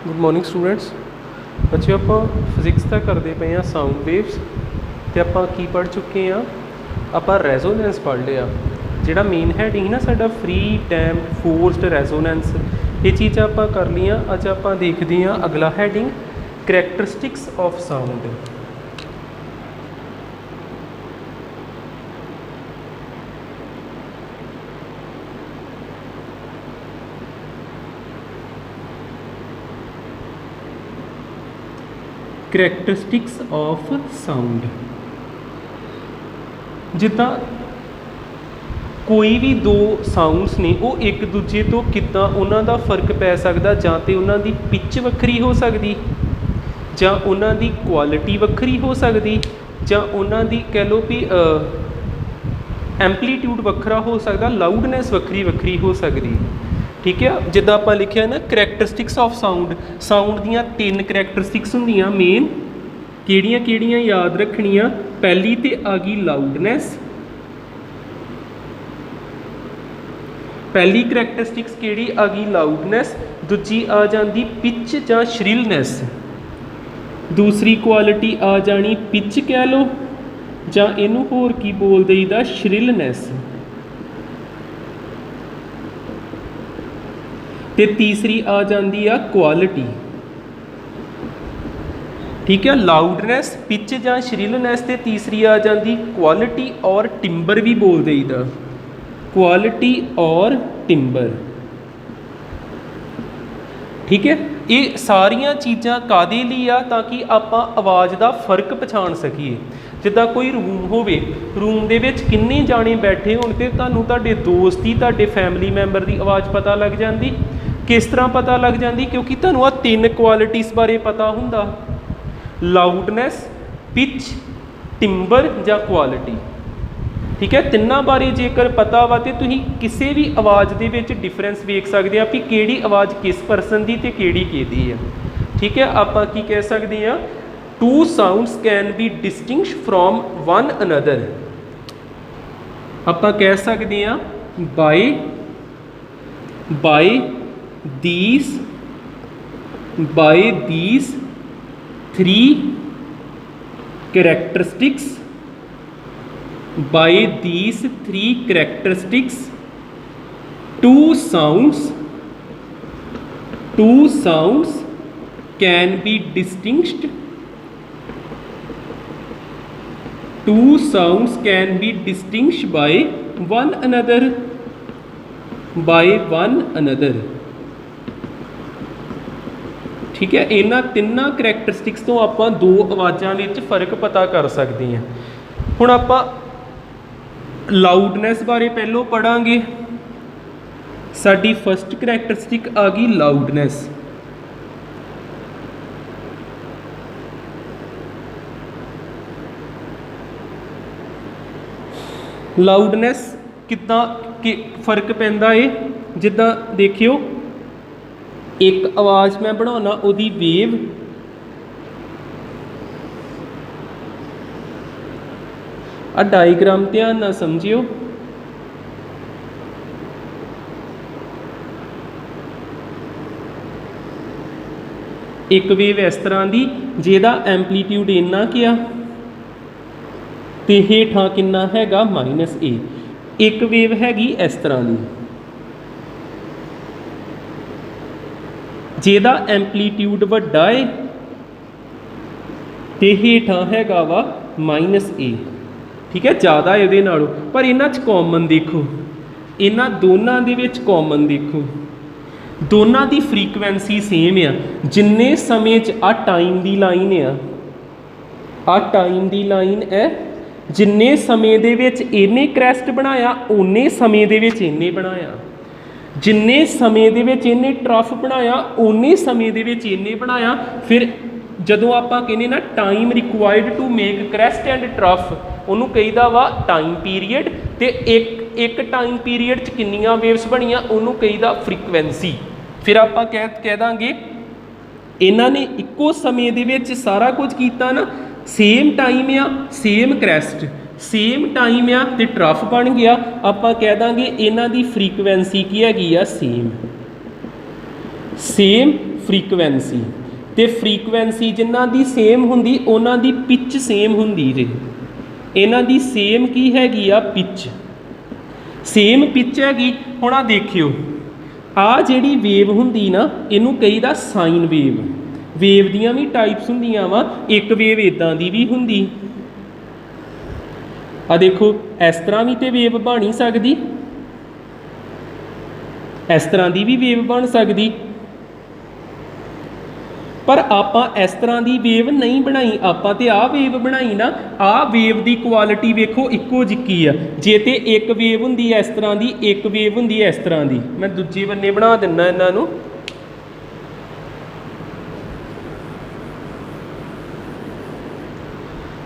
Good morning students. बच्चे आप physics का करते पे हैं साउंड वेव्स तो आप की पढ़ चुके हैं, आप रेजोनेंस पढ़ लिया। जिहड़ा मेन हैडिंग ना साडा फ्री डैम्प्ड फोर्सड रेजोनेंस, ये चीज़ आप कर लिया। अज आप देखते हैं अगला heading characteristics of sound. Characteristics of sound, ਜਿੱਦਾਂ ਕੋਈ ਵੀ ਦੋ ਸਾਊਂਡਸ ਨੇ ਉਹ ਇੱਕ ਦੂਜੇ ਤੋਂ ਕਿੱਦਾਂ ਉਹਨਾਂ ਦਾ ਫਰਕ ਪੈ ਸਕਦਾ, ਜਾਂ ਤਾਂ ਉਹਨਾਂ ਦੀ ਪਿੱਚ ਵੱਖਰੀ ਹੋ ਸਕਦੀ, ਜਾਂ ਉਹਨਾਂ ਦੀ ਕੁਆਲਿਟੀ ਵੱਖਰੀ ਹੋ ਸਕਦੀ, ਜਾਂ ਉਹਨਾਂ ਦੀ ਕਹਿ ਲਓ ਵੀ ਐਂਪਲੀਟਿਊਡ ਵੱਖਰਾ ਹੋ ਸਕਦਾ, ਲਾਊਡਨੈਸ ਵੱਖਰੀ ਵੱਖਰੀ ਹੋ ਸਕਦੀ। ठीक है, जिदा आप लिखा ना करैक्टरिस्टिक्स ऑफ साउंड, साउंड दियाँ तीन करैक्टरिस्टिक्स होंदियां मेन, किहड़ियां किहड़ियां याद रखनियां। पहली तो आ गई लाउडनैस, पहली करैक्टरिस्टिक्स किहड़ी आ गई लाउडनैस। दूजी आ जाती पिच जां श्रिलनैस, दूसरी क्वालिटी आ जानी पिच कह लो, जां इनू होर की बोल दईदा श्रिलनैस, ते तीसरी आ जाती है क्वालिटी। ठीक है, लाउडनैस, पिच जां श्रिलनैस, ते तीसरी आ जाती क्वालिटी और टिंबर भी बोल देईदा, क्वालिटी और टिंबर। ठीक है, ये सारिया चीज़ां कादे लई आ, ताकि आपां आवाज़ का फर्क पछाण सकीए। जिद्दां कोई रूम होवे, रूम दे विच किन्ने जाने बैठे होण ते तुहानूं तुहाडे दोस्त दी, तुहाडे फैमिली मैंबर की आवाज़ पता लग जाती। किस तरह पता लग जाती? क्योंकि तुहानूं आ तीन क्वालिटीज़ बारे पता हुंदा, लाउडनैस, पिच, टिंबर जां क्वालिटी। ठीक है, तिन्नां बारे जेकर पता वा तो तुसीं किसी भी आवाज़ दे विच डिफरेंस वेख सकते हैं भी किहड़ी आवाज़ किस परसन की ते किहड़ी किहदी है। ठीक है, आपां की कह सकते हैं, two sounds can be distinguish from one another. आपां कह सकते हैं by these three characteristics, by these three characteristics two sounds can be distinguished, two sounds can be distinguished by one another, by one another। ठीक है, इन्हां तिन्नां characteristics तो आप दो आवाज़ों में फ़र्क पता कर सकते हैं। हुण आप लाउडनैस बारे पहलों पढ़ांगे। साडी फस्ट करैक्टरिस्टिक आ गई लाउडनैस। लाउडनैस कितना फर्क पैंदा है, जिद्दां देखियो एक आवाज़ मैं बनाना उहदी वेव, आ डायग्राम ध्यान नाल समझियो। एक वेव इस तरह की जिहदा एंपलीट्यूड इन्ना क्या ते हेठां किन्ना हैगा -a। एक वेव हैगी इस तरह की जिहदा एंपलीट्यूड वड्डा है ते हेठां हैगा वा -a। ठीक है, ज़्यादा इहदे नालों, पर इन्हां च कॉमन देखो, इन्हां दोनां दे विच कॉमन देखो, दोनां दी फ्रीकुएंसी सेम आ। जिन्ने समय च आ टाइम दी लाइन आ टाइम दी लाइन है, जिन्ने समय दे विच इन्ने क्रैस्ट बनाया उन्ने समय दे विच इन्ने बनाया, जिन्ने समय दे विच इन्ने ट्रफ बनाया उन्ने समय दे विच इन्ने बनाया। फिर जदों आपां कहने ना time required to make crest and trough, उन्होंने कहीदा वा टाइम पीरीयड, ते एक टाइम पीरीयड च किन्नियां वेव्स बनियां उन्होंने कहीदा फ्रीकुएंसी। फिर आपां कह दांगे इन्हां ने इक्को समय दे विच सारा कुछ कीता ना, सेम टाइम आ, सेम क्रैस्ट, सेम टाइम आ ते ट्रफ बन गया। आपां कह दांगे इन्हां दी फ्रीकुएंसी की हैगी आ सेम फ्रीकुएंसी, तो फ्रीकुएंसी जिन्हां दी सेम हुंदी उन्हां दी पिच सेम हुंदी जे। इन्हां दी सेम की हैगी आ पिच, सेम पिच हैगी। हुण आ देखियो आ जिहड़ी वेव हुंदी ना इनू कहीदा साइन वेव। वेव दियां भी टाइप्स हुंदियां वा, एक वेव इदां दी भी हुंदी। आ देखो इस तरह भी तो वेव बन ही सकदी, इस तरह की भी वेव बन सकती, पर आपां इस तरह की वेव नहीं बनाई, आपां ते आ वेव बनाई ना। आ वेव की क्वालिटी वेखो इक्को जिक्की आ। जे ते एक वेव हुंदी इस तरह की, एक वेव हुंदी इस तरह की, मैं दूजे बन्ने बना दिना इन्हां नूं।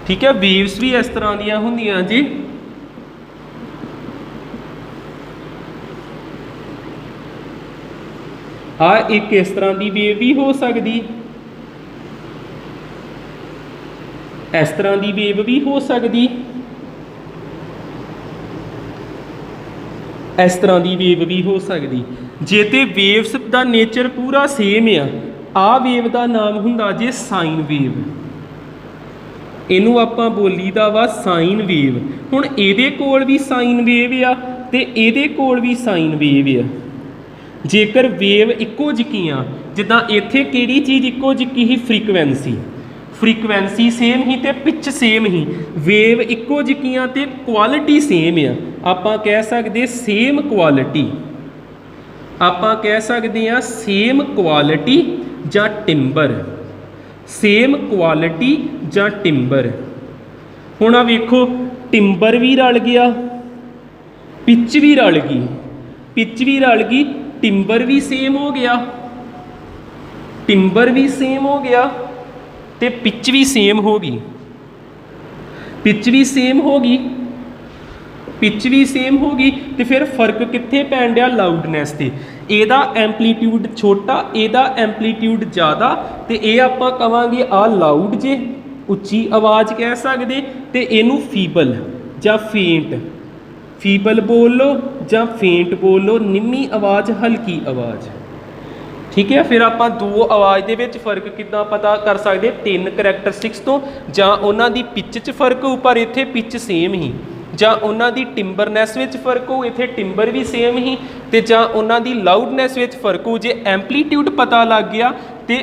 ठीक है, वेव्स भी इस तरह दियां हुंदियां जी। आ एक इस तरह की वेव भी हो सकती, इस तरह की वेव भी हो सकती, इस तरह की वेव भी हो सकती। जे ते वेव्स का नेचर पूरा सेम आ वेव का नाम हुंदा जे साइन वेव। इनू आपां बोलीदा वा साइन वेव। हुण इहदे कोल भी साइन वेव आ ते इहदे कोल भी साइन वेव आ। जेकर वेव इक्को जिक्कियां, जिद्दां इत्थे किहड़ी चीज़ इक्को जिक्की ही, फ्रीकुएंसी, फ्रीकुएंसी सेम ही ते पिच सेम ही। वेव इक्को जिक्कियां ते क्वालिटी सेम आ, आपां कह सकदे सेम क्वालिटी, आपां कह सकदे आ सेम क्वालिटी जां टिंबर, सेम क्वालिटी जां टिंबर। हुण आ वेखो टिंबर भी रल गया, पिच भी रल गई, पिच भी रल गई, टिंबर भी सेम हो गया, टिंबर भी सेम हो गया ते पिच भी सेम हो गई, पिच भी सेम हो गई, पिच भी सेम हो गई। तो फिर फर्क कित्थे पैण डिया, लाउडनैस ते। एदा एंपलीट्यूड छोटा, एदा एंपलीट्यूड ज़्यादा, तो ये आपां कहांगे आ लाउड जे, उच्ची आवाज़ कह सकते, तो इनू फीबल जां फेंट, फीबल बोल लो जां फेंट बोल लो, निम्मी आवाज़ हल्की आवाज़। ठीक है, फिर आप दो आवाज़ के विच फर्क किद्दां पता कर सकते, तीन करैक्टरिस्टिक्स तो, जां उन्हां दी पिच च फर्क हो पर इत्थे पिच सेम ही, जां उन्हां दी टिंबरनैस विच फर्क हो, इत्थे टिंबर भी सेम ही, ते जां उन्हां दी लाउडनैस विच फर्क हो। जे एंपलीट्यूड पता लग गया तो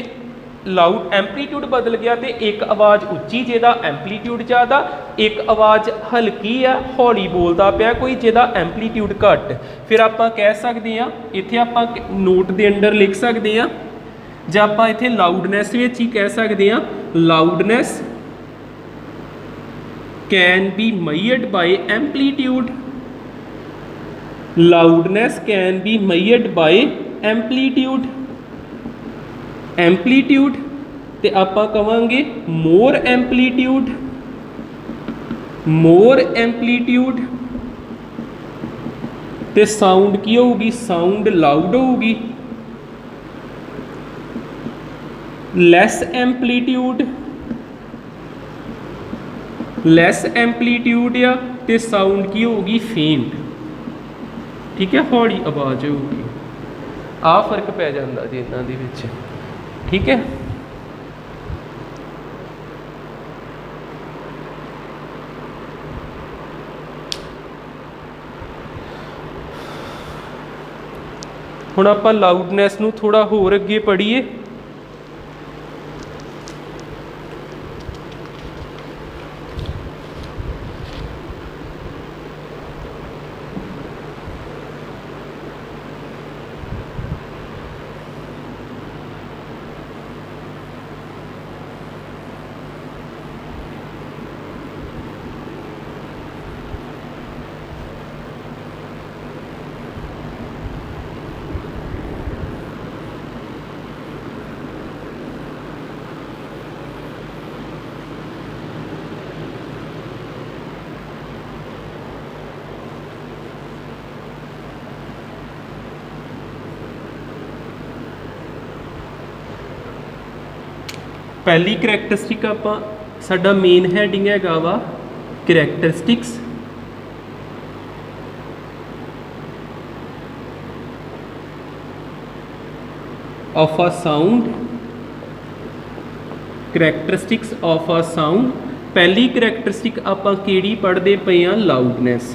लाउड एंपलीट्यूड बदल गया, तो एक आवाज़ उच्ची जिहदा एंपलीट्यूड ज़्यादा, एक आवाज़ हल्की है हौली बोलता पिया कोई जिहदा एंपलीट्यूड घट। फिर आप कह सकते हैं, इत्थे आपां नोट के अंडर लिख सकते हैं, जां आपां इत्थे लाउडनैस विच ही कह सकते हैं, loudness can be measured by amplitude, loudness can be measured by amplitude, amplitude ते आपां कहांगे मोर एंपलीट्यूड, मोर एंपलीट्यूड ते साउंड की होगी, साउंड लाउड होगी। लैस एंपलीट्यूड, लैस एंपलीट्यूड या ते साउंड की होगी फेंट। ठीक है, हौली आवाज़ होगी। आ फर्क पै जांदा जी इन्हां दे विच। ठीक है, हुण आपां लाउडनैस नूं थोड़ा होर अगे पढ़ीए। पहली करैक्टरिस्टिक आपां साडा मेन हैडिंग हैगा वा characteristics of a sound, characteristics of a sound. पहली करैक्टरिस्टिक आपां किहड़ी पढ़दे पए हां? लाउडनैस।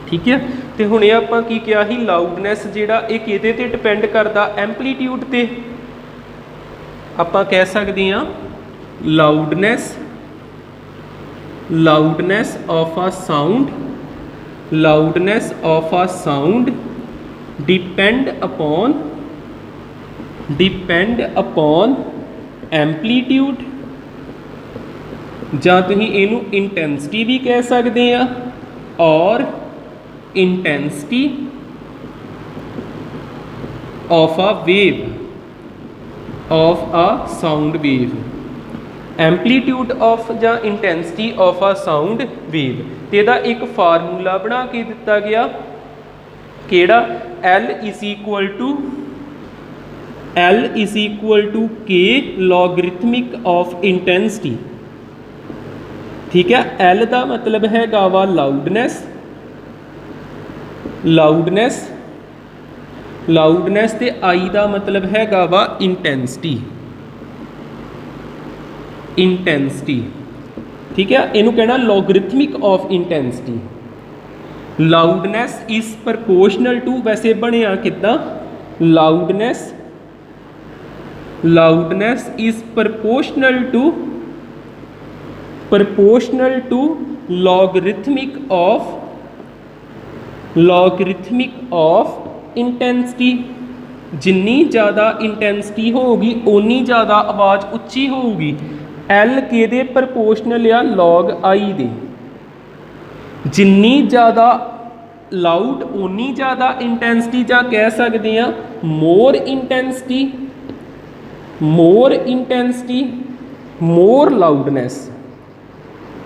ठीक है, तो हुण ये आपां की किहा ही लाउडनैस जिहड़ा ये किहदे ते डिपेंड करदा? एंपलीट्यूड ते। आपां कह सकदे हां loudness, loudness of a sound, loudness of a sound depend upon amplitude, जां तुसीं इहनूं इंटेंसिटी भी कह सकदे आ, और intensity of a wave, of a sound wave. Amplitude of या intensity of a sound wave, तो यदा एक फार्मूला बना के दिता गया, केड़ा? L इज इक्वल टू के लॉगरिथमिक ऑफ इंटेंसिटी। ठीक है, L का मतलब है वा लाउडनैस, लाउडनैस, लाउडनैस, ते I का मतलब है वा इंटेंसिटी, इंटेंसिटी। ठीक है, इनू कहना logarithmic of intensity. Loudness is proportional to, वैसे बनया कितना? Loudness, loudness is proportional to logarithmic of intensity. जिन्नी ज़्यादा इंटेंसिटी होगी उन्नी ज़्यादा आवाज़ उच्ची होगी। L किहदे प्रपोर्शनल या? लॉग आई दे। जिन्नी ज़्यादा लाउड उन्नी ज़्यादा इंटेंसिटी, जा कह सकते हैं मोर इंटेंसिटी, मोर इंटेंसिटी, मोर लाउडनैस।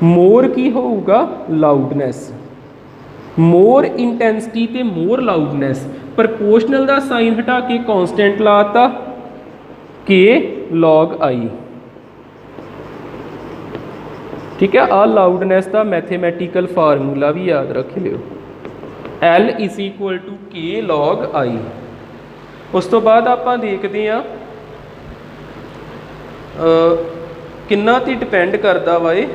मोर की होगा? लाउडनैस। मोर इंटेंसिटी ते मोर लाउडनैस। प्रपोर्शनल का साइन हटा के कॉन्सटेंट लाता, के लॉग आई। ठीक है, आ लाउडनैस का मैथेमैटिकल फार्मूला भी याद रख लियो, L इज इक्वल टू के लॉग आई। उस तो बाद आपां देखते हैं किन्ना ते डिपेंड करता वा ये,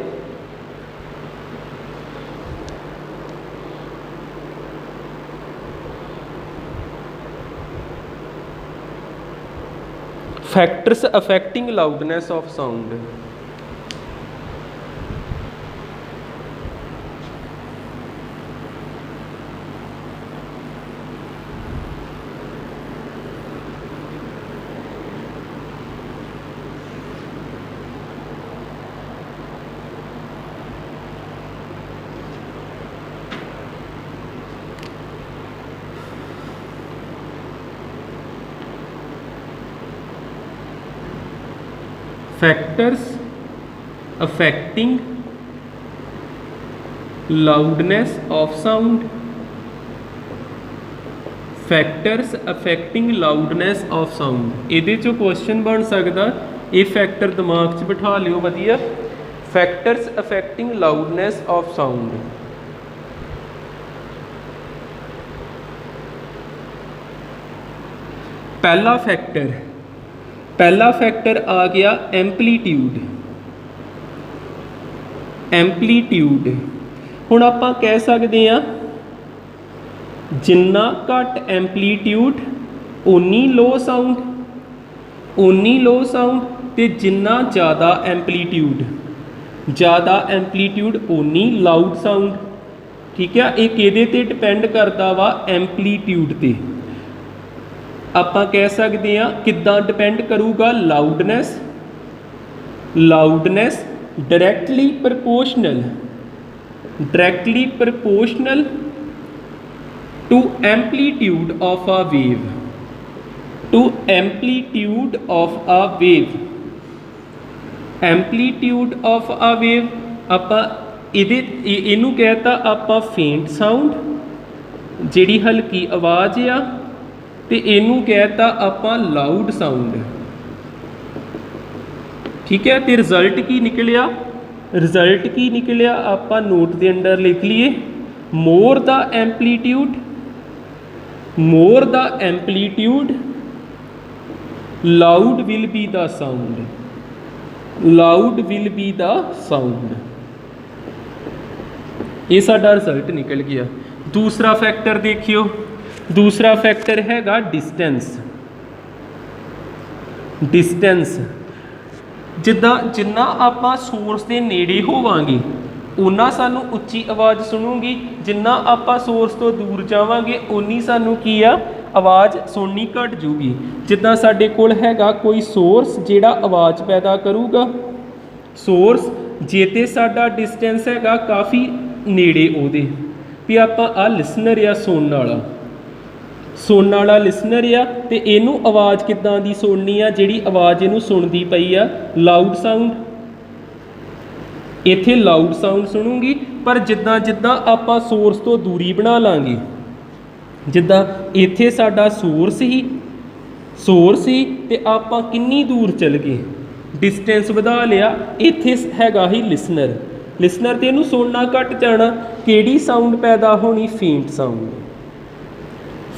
factors affecting loudness of sound. Factors affecting loudness of sound, factors affecting loudness of sound. ये जो क्वेश्चन बन सकता, ये फैक्टर दिमाग च बिठा लियो वधिया। Factors affecting loudness of sound. पहला फैक्टर आ गया एंपलीट्यूड। एंपलीट्यूड हुण आपां कह सकते हैं जिन्ना घट एंपलीट्यूड उन्नी लो साउंड, उन्नी लो साउंड, ते जिन्ना ज़्यादा एंपलीट्यूड उन्नी लाउड साउंड। ठीक है, ये किहदे ते डिपेंड करता वा? एंपलीट्यूड ते। आपां कह सकते हैं किद्दां डिपेंड करूगा? Loudness, loudness directly proportional to amplitude of a wave, to amplitude of a wave, amplitude of a wave. आपां इनू कहता आपां फेंट साउंड जिहड़ी हल्की आवाज़ आ, ते इनू कहता आपां लाउड साउंड। ठीक है, तो रिजल्ट की निकलिया? रिजल्ट की निकलिया आपां नोट के अंडर लिख लीए, more the amplitude, more the amplitude, loud will be the sound, loud will be the sound। ये साडा रिजल्ट निकल गया। दूसरा फैक्टर देखियो, दूसरा फैक्टर हैगा डिस्टेंस। डिस्टेंस जिन्ना आपां सोर्स के नेड़े होवांगे उन्ना सानू उच्ची आवाज़ सुनूगी, जिन्ना आपां सोर्स तो दूर जावांगे उन्नी सानू की आ आवाज़ सुननी घट जूगी। जिद्दां साडे कोल हैगा कोई सोर्स जिहड़ा आवाज़ पैदा करूगा, सोर्स जे ते साडा डिस्टेंस हैगा काफ़ी नेड़े उहदे भी आपां आ लिसनर या सुनने वाला लिसनर आ तो इनू आवाज़ किद्दां दी सुननी आ, जिहड़ी आवाज़ इनू सुनदी पई आ लाउड साउंड, इत्थे लाउड साउंड सुनूगी। पर जिद्दां जिद्दां आपां सोर्स तो दूरी बना लांगे, जिद्दां इत्थे साडा सोर्स ही ते आपां किन्नी दूर चल गए, डिस्टेंस वधा लिया, इत्थे हैगा ही लिसनर, लिसनर ते इनू सुनना घट जाना, किहड़ी साउंड पैदा होनी, फेंट साउंड,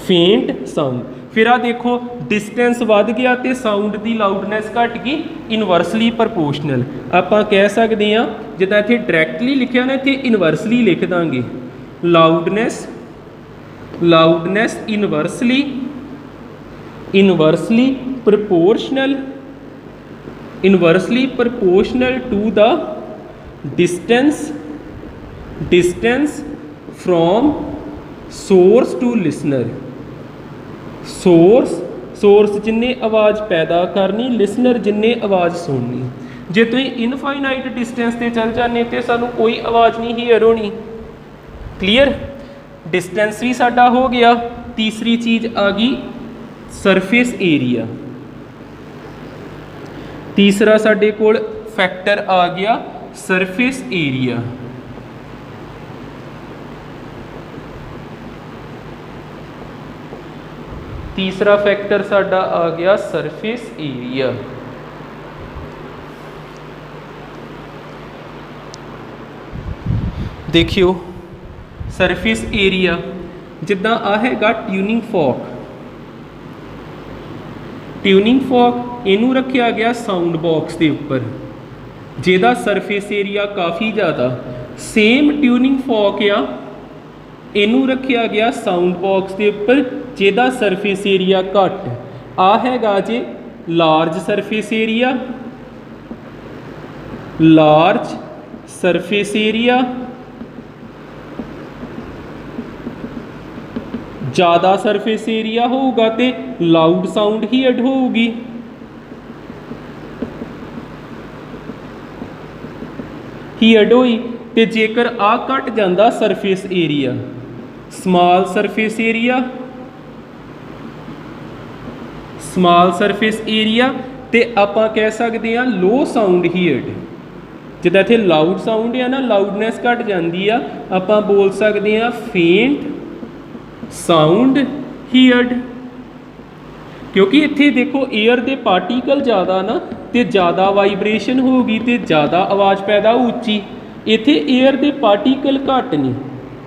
फेंट साउंड। फिर आ देखो डिस्टेंस वध गया तो साउंड की लाउडनैस घट गई, इनवर्सली प्रपोर्शनल। आपां कह सकते हैं जिद्दां इत्थे डायरैक्टली लिखिया ना, इत्थे इनवर्सली लिख दांगे, loudness inversely proportional to the distance from source to listener. Source जिन्ने आवाज़ पैदा करनी, लिसनर जिन्ने आवाज़ सुननी। जे तुम इनफाइनाइट डिस्टेंस से चल जाने तो सानू कोई आवाज़ नहीं हीयर होनी। क्लीयर, डिस्टेंस भी साडा हो गया। तीसरी चीज़ आ गई सरफेस एरिया। तीसरा साडे कोल फैक्टर आ गया सरफेस एरिया। तीसरा फैक्टर साडा आ गया सरफेस एरिया। देखियो सरफेस एरिया जिद्दां आ हैगा ट्यूनिंग फॉक, ट्यूनिंग फॉक इनू रखिया गया साउंड बॉक्स के उपर, जिहदा सरफेस एरिया काफ़ी ज़्यादा। सेम ट्यूनिंग फॉक आ, इनू रखिया गया साउंड बॉक्स के उपर, जिहदा सरफेस एरिया घट। आ हैगा जे large surface area, large surface area, ज़्यादा सरफेस एरिया होगा तो लाउड साउंड ही अड होगी। ही अड होई ते जेकर आ घट जाता surface area, small surface area, small surface area तो आपां कह सकते हैं लो साउंड हीयर्ड। जिद्दां इत्थे लाउड साउंड है ना, लाउडनैस घट जाती है, आपां बोल सकते हैं फेंट साउंड हीयर्ड। क्योंकि इत्थे देखो एयर के पार्टिकल ज़्यादा ना, तो ज़्यादा वाइब्रेशन होगी तो ज़्यादा आवाज़ पैदा उच्ची। इत्थे एयर के पार्टिकल घट नहीं,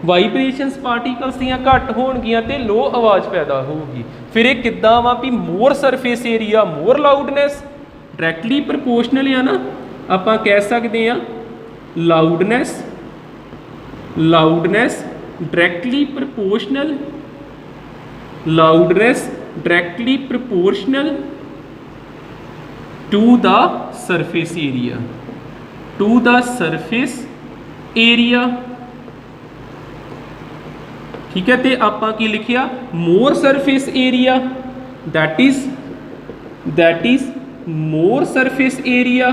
वाइब्रेशनस पार्टिकल्स दियां घट होणगियां ते लो आवाज़ पैदा होगी। फिर ये किद्दां वा भी more surface area more loudness, directly proportional है ना। आपां कह सकते हैं loudness directly proportional, loudness directly proportional to the surface area, to the surface area. ठीक है, तो आपां की लिखिया more surface area, that is more surface area,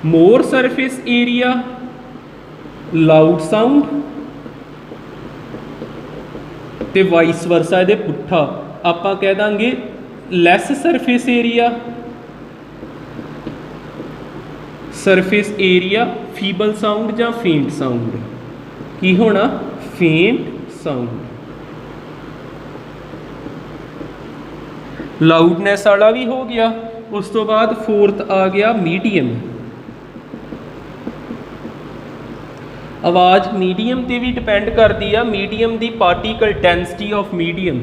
more surface area loud sound, ते वाइस वर्सा दे पुट्ठा आपां कह दांगे less surface area, surface area feeble sound या फेंट साउंड। की होना फेंट साउंड। लाउडनैस वाला भी हो गया। उस तो बाद फोर्थ आ गया मीडियम। आवाज़ मीडियम ते भी डिपेंड करती है, मीडियम दी particle density of medium,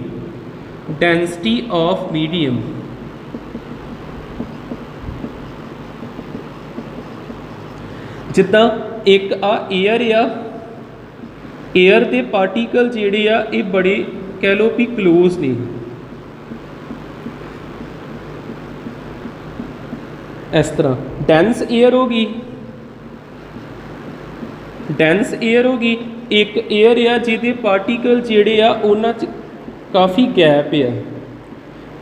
density of medium. जिद्दां एक एयर एयर के पार्टिकल जिहड़े ये बड़े कह लो भी क्लोज ने, इस तरह डेंस एयर होगी, डेंस एयर होगी। एक एयर आ जिहदे पार्टिकल जिहड़े आ उन्हां च काफ़ी गैप है,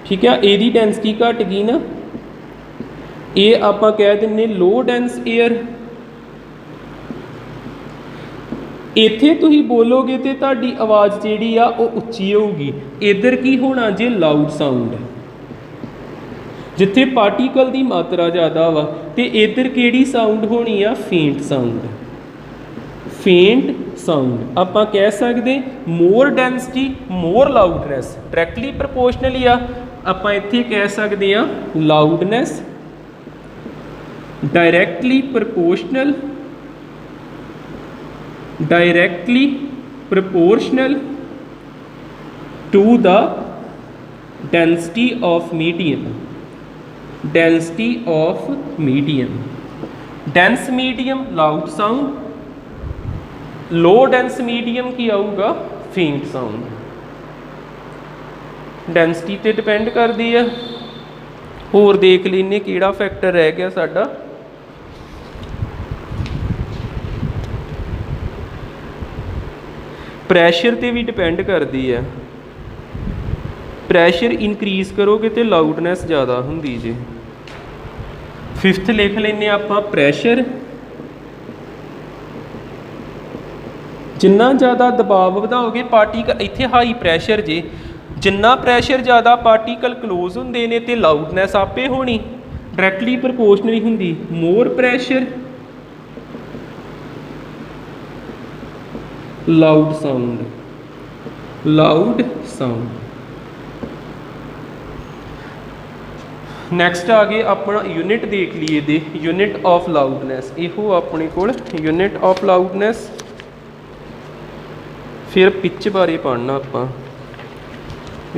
ठीक है, एदी डेंसिटी घट गई ना, ये आपां कह दिंदे लो डेंस एयर। इत्थे तुसीं बोलोगे तो तुहाडी आवाज़ जिहड़ी आ वो उच्ची होगी। इधर की होना जे लाउड साउंड, जिथे पार्टिकल की मात्रा ज़्यादा वा, तो इधर किहड़ी साउंड होनी आ, फेंट साउंड, फेंट साउंड। आपां कह सकते more density more loudness, directly proportionally आपां इत्थे कह सकते हैं loudness directly proportional, directly proportional to the density of medium, density of medium, dense medium loud sound, low dense medium की आऊगा faint sound। डेंसिटी ते डिपेंड करती है। होर देख लेने किहड़ा फैक्टर रह गया साडा, प्रैशर ते भी डिपेंड करती है। प्रैशर इनक्रीज करोगे तो लाउडनैस ज़्यादा होंगी जी। फिफ्थ लिख लेने आपां प्रैशर, जिन्ना ज़्यादा दबाव बढ़ाओगे पार्टिकल, इत्थे हाई प्रैशर जे, जिन्ना प्रैशर ज़्यादा पार्टिकल क्लोज होंदे ने तो लाउडनैस आपे होनी, डायरैक्टली प्रपोर्शनली होंदी। More pressure loud sound, loud sound. Next आ गए अपना यूनिट देख लीए दे, यूनिट ऑफ लाउडनैस, इहो अपने कोल यूनिट ऑफ लाउडनैस। फिर पिच बारे पढ़ना आपां,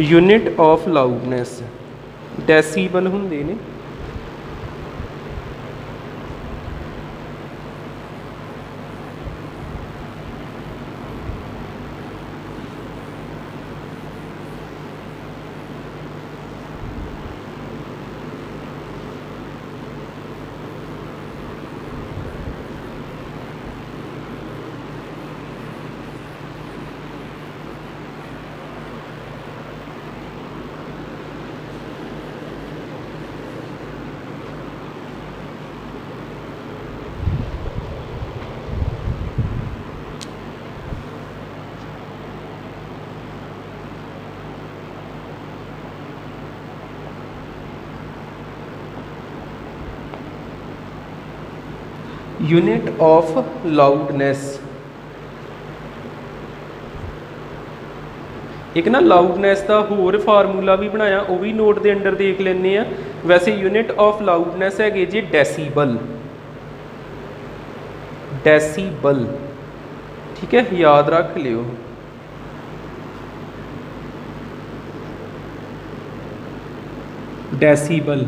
यूनिट ऑफ लाउडनैस डेसीबल हुंदे ने। यूनिट ऑफ लाउडनैस, एक ना लाउडनैस का होर फार्मूला भी बनाया, वो भी नोट के अंडर देख लेने। वैसे यूनिट ऑफ लाउडनैस है जी डेसीबल, डेसीबल, ठीक है, याद रख लियो। डेसीबल,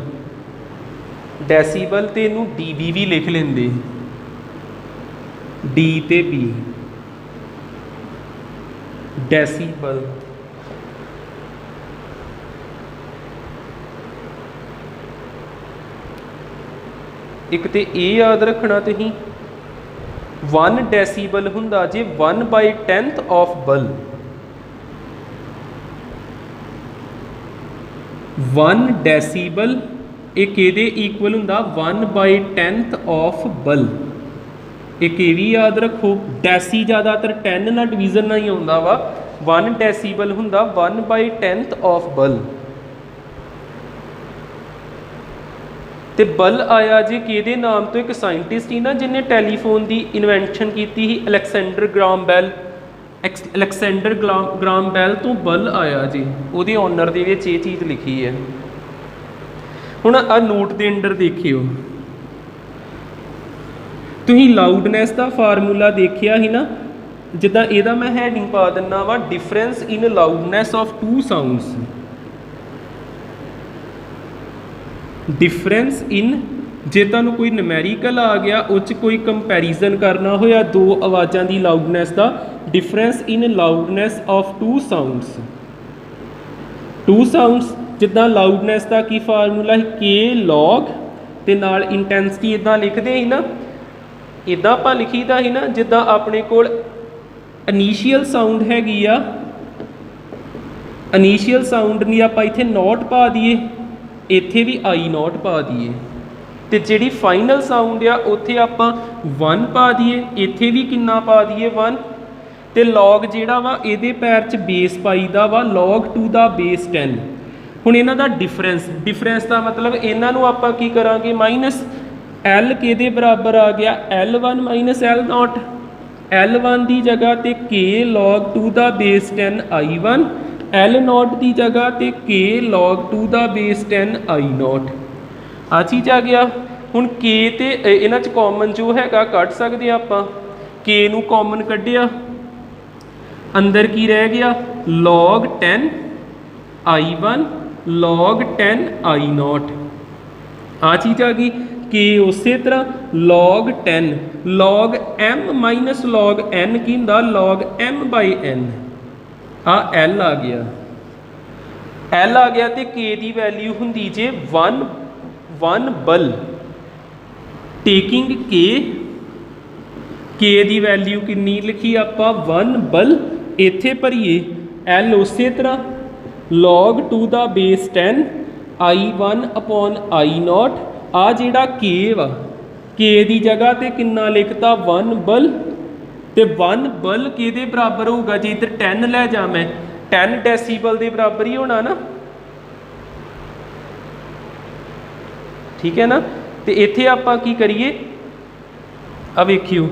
डेसीबल तो इनू डीबी भी लिख लेंदे, डी ते बी, डेसीबल। एक तो ये याद रखना तुसीं 1 डेसीबल हुंदा जे 1/10 ऑफ बल, 1 डेसीबल एक ये इक्वल हुंदा 1/10 ऑफ बल। एक ये भी याद रखो, डेसी ज़्यादातर 10 ना डिवीजन ना ही आउंदा वा, 1 डेसीबल हुंदा 1/10 ऑफ बल। तो बल आया जी कि नाम तो एक साइंटिस्ट ही ना जिन्हें टैलीफोन की इन्वेंशन की थी, अलैक्जेंडर ग्राहम बैल, अलैक्जेंडर ग्राहम बैल तो बल आया जी, वो ऑनर के ये चीज़ लिखी है। हुण आ नोट के अंडर देखियो, ਤੁਸੀਂ ਲਾਊਡਨੈਸ ਦਾ ਫਾਰਮੂਲਾ ਦੇਖਿਆ ਸੀ ਨਾ, ਜਿੱਦਾਂ ਇਹਦਾ ਮੈਂ ਹੈਡਿੰਗ ਪਾ ਦਿੰਦਾ ਵਾ, difference in loudness of two sounds. Difference in, ਜੇ ਤੁਹਾਨੂੰ ਕੋਈ ਨਮੈਰੀਕਲ ਆ ਗਿਆ ਉਹ 'ਚ ਕੋਈ ਕੰਪੈਰੀਜ਼ਨ ਕਰਨਾ ਹੋਇਆ ਦੋ ਆਵਾਜ਼ਾਂ ਦੀ ਲਾਊਡਨੈਸ ਦਾ, difference in loudness of two sounds. Two sounds ਜਿੱਦਾਂ ਲਾਊਡਨੈਸ ਦਾ ਕੀ ਫਾਰਮੂਲਾ ਹੈ, ਕੇ ਲੌਗ ਤੇ ਨਾਲ ਇੰਟੈਂਸਿਟੀ ਇਦਾਂ ਲਿਖਦੇ ਸੀ ਨਾ, ਇਦਾਂ ਆਪਾਂ ਲਿਖੀਦਾ ਸੀ ਨਾ, ਜਿੱਦਾਂ ਆਪਣੇ ਕੋਲ ਇਨੀਸ਼ੀਅਲ ਸਾਊਂਡ ਹੈਗੀ ਆ, ਇਨੀਸ਼ੀਅਲ ਸਾਊਂਡ ਨਹੀਂ ਆਪਾਂ ਇੱਥੇ ਨੋਟ ਪਾ ਦਈਏ, ਇੱਥੇ ਵੀ ਆਈ ਨੋਟ ਪਾ ਦਈਏ, ਤੇ ਜਿਹੜੀ ਫਾਈਨਲ ਸਾਊਂਡ ਆ ਉੱਥੇ ਆਪਾਂ 1 ਪਾ ਦਈਏ, ਇੱਥੇ ਵੀ ਕਿੰਨਾ ਪਾ ਦਈਏ 1, ਤੇ ਲੌਗ ਜਿਹੜਾ ਵਾ ਇਹਦੇ ਪੈਰ 'ਚ ਬੇਸ ਪਾਈਦਾ ਵਾ, ਲੌਗ ਟੂ ਦਾ ਬੇਸ 10। ਹੁਣ ਇਹਨਾਂ ਦਾ ਡਿਫਰੈਂਸ ਦਾ ਮਤਲਬ ਇਹਨਾਂ ਨੂੰ ਆਪਾਂ ਕੀ ਕਰਾਂਗੇ, ਮਾਈਨਸ L ਕਿਹਦੇ ਬਰਾਬਰ ਆ ਗਿਆ, L1 ਮਾਈਨਸ L0, L1 ਦੀ ਜਗ੍ਹਾ ਤੇ K log 2 ਦਾ ਬੇਸ 10 I1, L0 ਦੀ ਜਗ੍ਹਾ ਤੇ K log 2 ਦਾ ਬੇਸ 10 I0। ਆ ਚੀਜ਼ ਆ ਗਿਆ। ਹੁਣ K ਤੇ ਇਹਨਾਂ 'ਚ ਕਾਮਨ ਜੋ ਹੈਗਾ ਕੱਢ ਸਕਦੇ ਆਪਾਂ, K ਨੂੰ ਕਾਮਨ ਕੱਢਿਆ, ਅੰਦਰ ਕੀ ਰਹਿ ਗਿਆ, log 10 I1 log 10 I0। ਆ ਚੀਜ਼ ਆ ਗਈ। K ਉਸੇ ਤਰ੍ਹਾਂ log 10 log m minus log n ਕੀ ਹੁੰਦਾ, log m ਬਾਈ n। ਆ L ਆ ਗਿਆ, L ਆ ਗਿਆ, ਤੇ K ਦੀ ਵੈਲਿਊ ਹੁੰਦੀ ਜੇ 1 ਬਲ। ਟੇਕਿੰਗ K ਦੀ ਵੈਲਿਊ ਕਿੰਨੀ ਲਿਖੀ ਆਪਾਂ, 1 ਬਲ, ਇੱਥੇ ਭਰੀਏ L ਉਸੇ ਤਰ੍ਹਾਂ log 2 ਦਾ ਬੇਸ 10 I1 upon I0। ਆ ਜਿਹੜਾ K ਵਾ, K ਦੀ ਜਗ੍ਹਾ ਤੇ ਕਿੰਨਾ ਲਿਖਤਾ 1 ਬਲ, ਤੇ 1 ਬਲ ਕਿਹਦੇ ਬਰਾਬਰ ਹੋਊਗਾ, ਜੇ ਇੱਧਰ 10 ਲੈ ਜਾ ਮੈਂ, 10 ਡੈਸੀਬਲ ਦੇ ਬਰਾਬਰ ਹੀ ਹੋਣਾ ਨਾ, ਠੀਕ ਹੈ ਨਾ। ਤੇ ਇੱਥੇ ਆਪਾਂ ਕੀ ਕਰੀਏ, ਆ ਵੇਖਿਓ,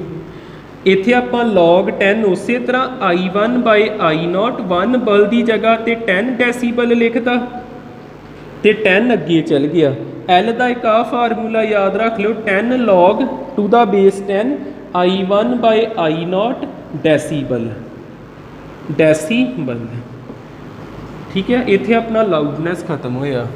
ਇੱਥੇ ਆਪਾਂ log 10 ਉਸੇ ਤਰ੍ਹਾਂ I1 ਬਾਈ I0, 1 ਬਲ ਦੀ ਜਗ੍ਹਾ ਤੇ 10 ਡੈਸੀਬਲ ਲਿਖਤਾ, ਤੇ 10 ਅੱਗੇ ਚਲ ਗਿਆ। L ਦਾ ਇੱਕ ਆ ਫਾਰਮੂਲਾ ਯਾਦ ਰੱਖ ਲਿਓ, 10 log 2 ਦਾ ਬੇਸ 10 I1 ਬਾਈ I0 ਡੈਸੀਬਲ, ਠੀਕ ਹੈ। ਇੱਥੇ ਆਪਣਾ ਲਾਊਡਨੈਸ ਖਤਮ ਹੋਇਆ।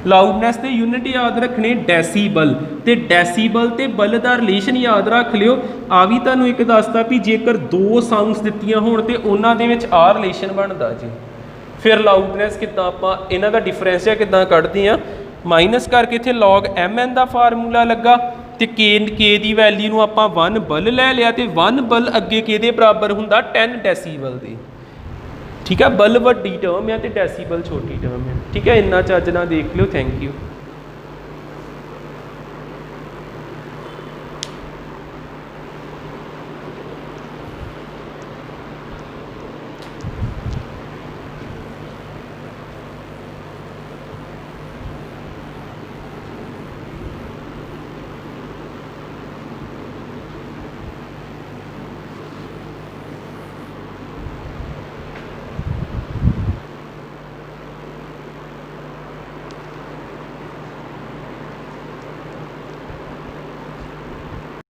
ਲਾਊਡਨੈਸ ਦੇ ਯੂਨਿਟ ਯਾਦ ਰੱਖਣੇ ਡੈਸੀਬਲ, ਤੇ ਡੈਸੀਬਲ ਤੇ ਬਲ ਦਾ ਰਿਲੇਸ਼ਨ ਯਾਦ ਰੱਖ ਲਿਓ। ਆ ਵੀ ਤੁਹਾਨੂੰ ਇੱਕ ਦੱਸਦਾ ਵੀ ਜੇਕਰ ਦੋ ਸਾਊਂਡਸ ਦਿੱਤੀਆਂ ਹੋਣ ਤੇ ਉਹਨਾਂ ਦੇ ਵਿੱਚ ਆ ਰਿਲੇਸ਼ਨ ਬਣਦਾ ਜੀ। ਫਿਰ ਲਾਊਡਨੈਸ ਕਿੱਦਾਂ ਆਪਾਂ ਇਹਨਾਂ ਦਾ ਡਿਫਰੈਂਸ ਆ ਕਿੱਦਾਂ ਕੱਢਦੇ ਆ, ਮਾਈਨਸ ਕਰਕੇ ਇੱਥੇ log mn ਦਾ ਫਾਰਮੂਲਾ ਲੱਗਾ, ਤੇ K ਦੀ ਵੈਲਿਊ ਨੂੰ ਆਪਾਂ 1 ਬਲ ਲੈ ਲਿਆ, ਤੇ 1 ਬਲ ਅੱਗੇ ਕਿਹਦੇ ਬਰਾਬਰ ਹੁੰਦਾ, 10 ਡੈਸੀਬਲ ਦੇ, ਠੀਕ ਹੈ। ਬਲ ਵੱਡੀ ਟਰਮ ਆ ਤੇ ਡੈਸੀਬਲ ਛੋਟੀ ਟਰਮ ਆ, ਠੀਕ ਹੈ। ਇੰਨਾ ਚੱਜ ਨਾਲ ਦੇਖ ਲਿਓ। Thank you.